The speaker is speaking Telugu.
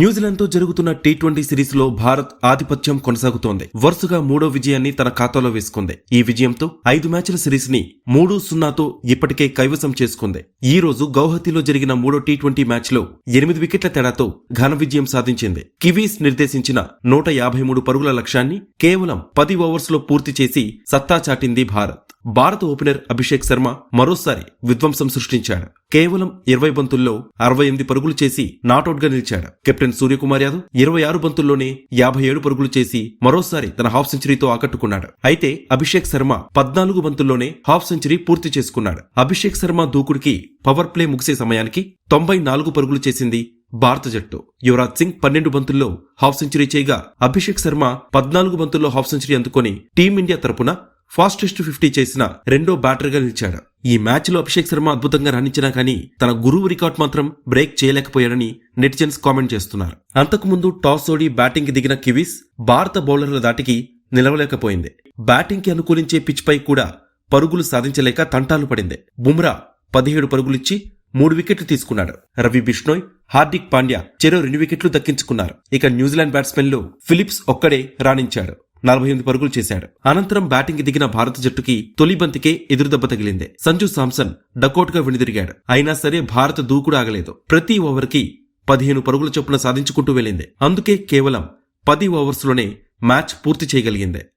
న్యూజిలాండ్ తో జరుగుతున్న టీ20 సిరీస్ లో భారత్ ఆధిపత్యం కొనసాగుతోంది. వరుసగా 3వ విజయాన్ని తన ఖాతాలో వేసుకుంది. ఈ విజయంతో 5 మ్యాచ్ల సిరీస్ ని 3-0తో ఇప్పటికే కైవసం చేసుకుంది. ఈ రోజు గౌహతిలో జరిగిన 3వ టీ20 మ్యాచ్ లో 8 వికెట్ల తేడాతో ఘన విజయం సాధించింది. కివీస్ నిర్దేశించిన 153 పరుగుల లక్ష్యాన్ని కేవలం 10 ఓవర్స్ లో పూర్తి చేసి సత్తా చాటింది భారత్. భారత ఓపెనర్ అభిషేక్ శర్మ మరోసారి విధ్వంసం సృష్టించాడు. కేవలం 20 బంతుల్లో 68 పరుగులు చేసి నాటౌట్ గా నిలిచాడు. కెప్టెన్ సూర్యకుమార్ యాదవ్ 26 బంతుల్లోనే 57 పరుగులు చేసి మరోసారి తన హాఫ్ సెంచరీతో ఆకట్టుకున్నాడు. అయితే అభిషేక్ శర్మ 14 బంతుల్లోనే హాఫ్ సెంచరీ పూర్తి చేసుకున్నాడు. అభిషేక్ శర్మ దూకుడికి పవర్ ప్లే ముగిసే సమయానికి 94 పరుగులు చేసింది భారత జట్టు. యువరాజ్ సింగ్ 12 బంతుల్లో హాఫ్ సెంచరీ చేయగా అభిషేక్ శర్మ 14 బంతుల్లో హాఫ్ సెంచరీ అందుకొని టీమిండియా తరపున ఫాస్టెస్ట్ 50 చేసిన రెండో బ్యాటర్ గా నిలిచాడు. ఈ మ్యాచ్ లో అభిషేక్ శర్మ అద్భుతంగా రాణించినా కానీ తన గురువు రికార్డ్ మాత్రం బ్రేక్ చేయలేకపోయాడని నెటిజన్స్ కామెంట్ చేస్తున్నారు. అంతకుముందు టాస్ ఓడి బ్యాటింగ్ కి దిగిన కివీస్ భారత బౌలర్ల దాటికి నిలవలేకపోయింది. బ్యాటింగ్ కి అనుకూలించే పిచ్ పై కూడా పరుగులు సాధించలేక తంటాలు పడింది. బుమ్రా 17 పరుగులిచ్చి 3 వికెట్లు తీసుకున్నాడు. రవి బిష్నోయ్, హార్దిక్ పాండ్యా చెరో 2 వికెట్లు దక్కించుకున్నారు. ఇక న్యూజిలాండ్ బ్యాట్స్మెన్ లో ఫిలిప్స్ ఒక్కడే రాణించాడు. 48 పరుగులు చేశాడు. అనంతరం బ్యాటింగ్ కి దిగిన భారత జట్టుకి తొలి బంతికే ఎదురుదెబ్బ తగిలింది. సంజు సామ్సన్ డకౌట్ గా వెనుదిరిగాడు. అయినా సరే భారత దూకుడు ఆగలేదు. ప్రతి ఓవర్ కి 15 పరుగుల చొప్పున సాధించుకుంటూ వెళ్లింది. అందుకే కేవలం 10 ఓవర్స్ లోనే మ్యాచ్ పూర్తి చేయగలిగింది.